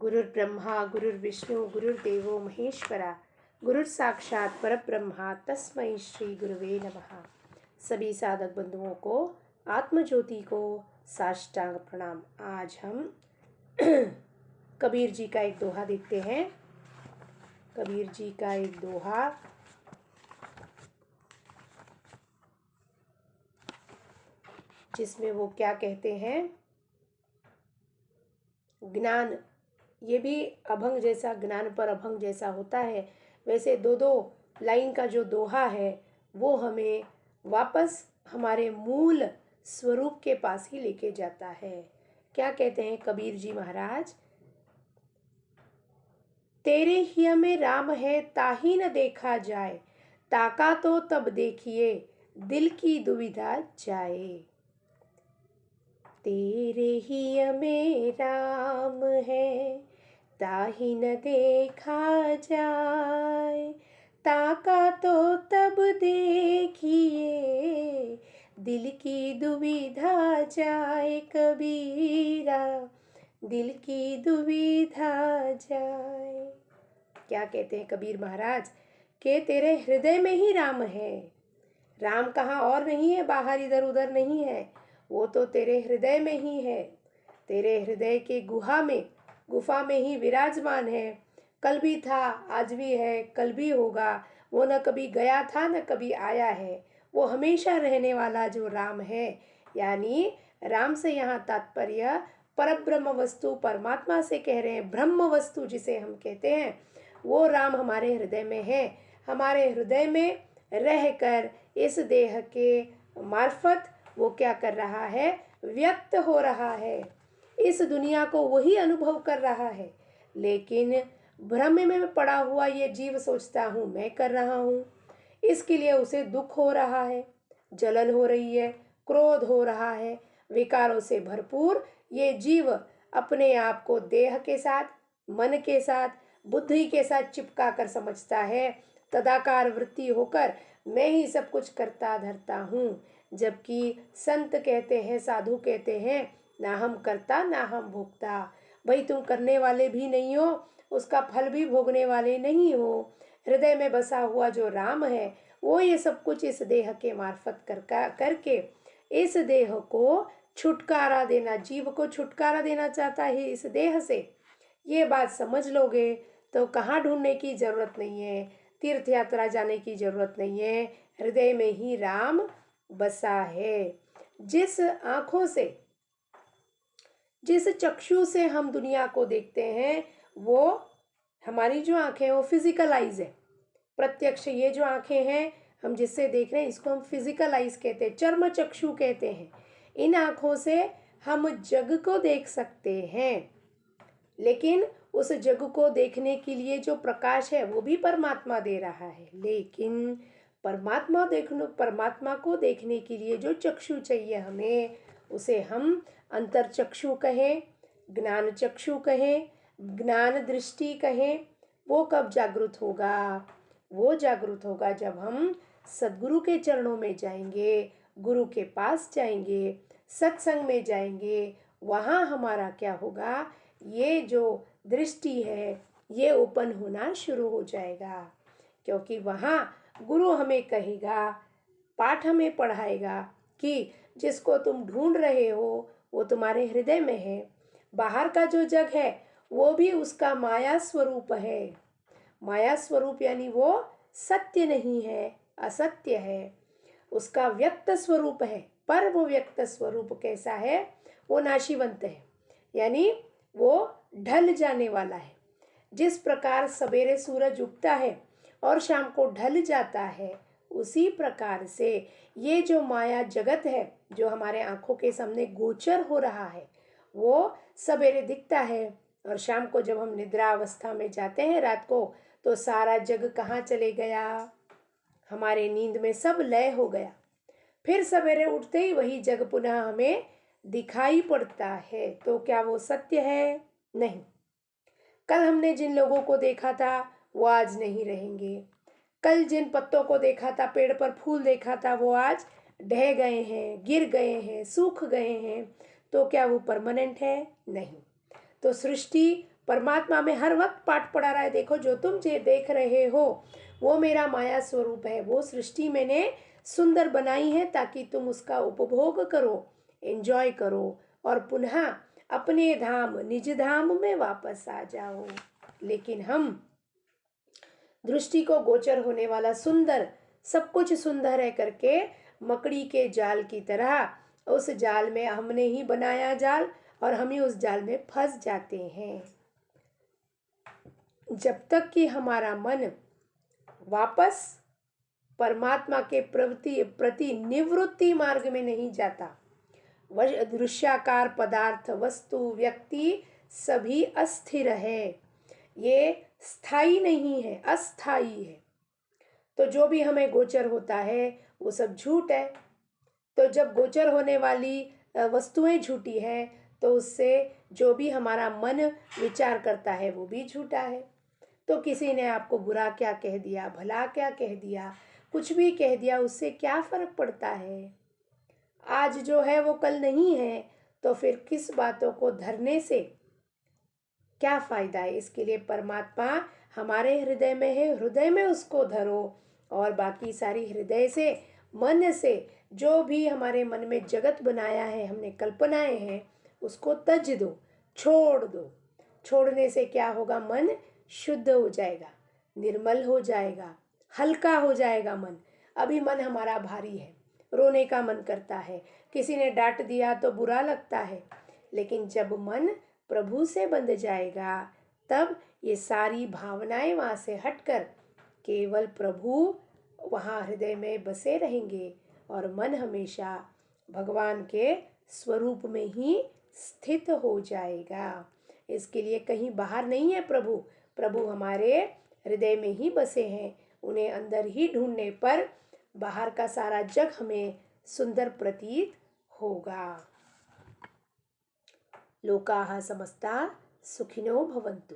गुरुर्ब्रह्मा गुरुर्विष्णु गुरुर्देवो महेश्वरा, गुरुर साक्षात परब्रह्मा तस्मै श्री गुरुवे नमः। सभी साधक बंधुओं को आत्मज्योति को साष्टांग प्रणाम। आज हम कबीर जी का एक दोहा देखते हैं। कबीर जी का एक दोहा, जिसमें वो क्या कहते हैं, ज्ञान, ये भी अभंग जैसा, ज्ञान पर अभंग जैसा होता है, वैसे दो दो लाइन का जो दोहा है वो हमें वापस हमारे मूल स्वरूप के पास ही लेके जाता है। क्या कहते हैं कबीर जी महाराज, तेरे ही में राम है ताही न देखा जाए, ताका तो तब देखिए दिल की दुविधा जाए। तेरे ही में राम है ताही न देखा जाए, ताका तो तब देखिए दिल की दुविधा जाए। कबीरा दिल की दुविधा जाए। क्या कहते हैं कबीर महाराज कि तेरे हृदय में ही राम है। राम कहाँ और नहीं है, बाहर इधर उधर नहीं है, वो तो तेरे हृदय में ही है। तेरे हृदय के गुफा में ही विराजमान है। कल भी था, आज भी है, कल भी होगा। वो न कभी गया था न कभी आया है, वो हमेशा रहने वाला जो राम है। यानी राम से यहाँ तात्पर्य परब्रह्म वस्तु, परमात्मा से कह रहे हैं। ब्रह्म वस्तु जिसे हम कहते हैं, वो राम हमारे हृदय में है। हमारे हृदय में रहकर इस देह के मार्फत वो क्या कर रहा है, व्यक्त हो रहा है। इस दुनिया को वही अनुभव कर रहा है, लेकिन भ्रम में पड़ा हुआ ये जीव सोचता हूँ मैं कर रहा हूँ। इसके लिए उसे दुख हो रहा है, जलन हो रही है, क्रोध हो रहा है। विकारों से भरपूर ये जीव अपने आप को देह के साथ, मन के साथ, बुद्धि के साथ चिपका कर समझता है। तदाकार वृत्ति होकर मैं ही सब कुछ करता धरता हूँ, जबकि संत कहते हैं, साधु कहते हैं, ना हम करता ना हम भोगता। भाई तुम करने वाले भी नहीं हो, उसका फल भी भोगने वाले नहीं हो। हृदय में बसा हुआ जो राम है वो ये सब कुछ इस देह के मार्फत करके इस देह को छुटकारा देना, जीव को छुटकारा देना चाहता है इस देह से। ये बात समझ लोगे तो कहाँ ढूंढने की जरूरत नहीं है, तीर्थ यात्रा जाने की जरूरत नहीं है। हृदय में ही राम बसा है। जिस आंखों से, जिस चक्षु से हम दुनिया को देखते हैं, वो हमारी जो आंखें हैं वो फिजिकल आइज है, प्रत्यक्ष। ये जो आंखें हैं हम जिससे देख रहे हैं इसको हम फिजिकल आइज कहते हैं, चर्म चक्षु कहते हैं। इन आंखों से हम जग को देख सकते हैं, लेकिन उस जग को देखने के लिए जो प्रकाश है वो भी परमात्मा दे रहा है। लेकिन परमात्मा को देखने के लिए जो चक्षु चाहिए हमें, उसे हम अंतर चक्षु कहें, ज्ञान चक्षु कहें, ज्ञान दृष्टि कहें। वो कब जागृत होगा? वो जागृत होगा जब हम सद्गुरु के चरणों में जाएंगे, गुरु के पास जाएंगे, सत्संग में जाएंगे। वहाँ हमारा क्या होगा, ये जो दृष्टि है ये ओपन होना शुरू हो जाएगा। क्योंकि वहाँ गुरु हमें कहेगा, पाठ हमें पढ़ाएगा कि जिसको तुम ढूंढ रहे हो वो तुम्हारे हृदय में है। बाहर का जो जग है वो भी उसका माया स्वरूप है। माया स्वरूप यानी वो सत्य नहीं है, असत्य है। उसका व्यक्त स्वरूप है, पर वो व्यक्त स्वरूप कैसा है, वो नाशीवंत है, यानी वो ढल जाने वाला है। जिस प्रकार सवेरे सूरज उगता है और शाम को ढल जाता है, उसी प्रकार से ये जो माया जगत है, जो हमारे आंखों के सामने गोचर हो रहा है, वो सवेरे दिखता है और शाम को जब हम निद्रा अवस्था में जाते हैं रात को, तो सारा जग कहाँ चले गया, हमारे नींद में सब लय हो गया। फिर सवेरे उठते ही वही जग पुनः हमें दिखाई पड़ता है। तो क्या वो सत्य है? नहीं। कल हमने जिन लोगों को देखा था वो आज नहीं रहेंगे। कल जिन पत्तों को देखा था, पेड़ पर फूल देखा था, वो आज ढह गए हैं, गिर गए हैं, सूख गए हैं। तो क्या वो परमानेंट है? नहीं। तो सृष्टि परमात्मा में हर वक्त पाठ पढ़ा रहा है, देखो जो तुम जे देख रहे हो वो मेरा माया स्वरूप है, वो सृष्टि मैंने सुंदर बनाई है ताकि तुम उसका उपभोग करो, एंजॉय करो और पुनः अपने धाम निज धाम में वापस आ जाओ। लेकिन हम दृष्टि को गोचर होने वाला सुंदर, सब कुछ सुंदर है करके मकड़ी के जाल की तरह उस जाल में हमने ही बनाया जाल और हम ही उस जाल में फंस जाते हैं। जब तक कि हमारा मन वापस परमात्मा के प्रति निवृत्ति मार्ग में नहीं जाता, दृश्याकार पदार्थ वस्तु व्यक्ति सभी अस्थिर है, ये स्थायी नहीं है, अस्थाई है। तो जो भी हमें गोचर होता है वो सब झूठ है। तो जब गोचर होने वाली वस्तुएं झूठी है तो उससे जो भी हमारा मन विचार करता है वो भी झूठा है। तो किसी ने आपको बुरा क्या कह दिया, भला क्या कह दिया, कुछ भी कह दिया, उससे क्या फर्क पड़ता है। आज जो है वो कल नहीं है, तो फिर किस बातों को धरने से क्या फायदा है। इसके लिए परमात्मा हमारे हृदय में है, हृदय में उसको धरो और बाकी सारी हृदय से मन से जो भी हमारे मन में जगत बनाया है, हमने कल्पनाएं हैं, उसको तज दो, छोड़ दो। छोड़ने से क्या होगा, मन शुद्ध हो जाएगा, निर्मल हो जाएगा, हल्का हो जाएगा मन। अभी मन हमारा भारी है, रोने का मन करता है, किसी ने डांट दिया तो बुरा लगता है, लेकिन जब मन प्रभु से बंध जाएगा तब ये सारी भावनाएं वहाँ से हटकर केवल प्रभु वहाँ हृदय में बसे रहेंगे और मन हमेशा भगवान के स्वरूप में ही स्थित हो जाएगा। इसके लिए कहीं बाहर नहीं है प्रभु, प्रभु हमारे हृदय में ही बसे हैं। उन्हें अंदर ही ढूंढने पर बाहर का सारा जग हमें सुंदर प्रतीत होगा। लोकाः समस्ता सुखिनो भवन्तु।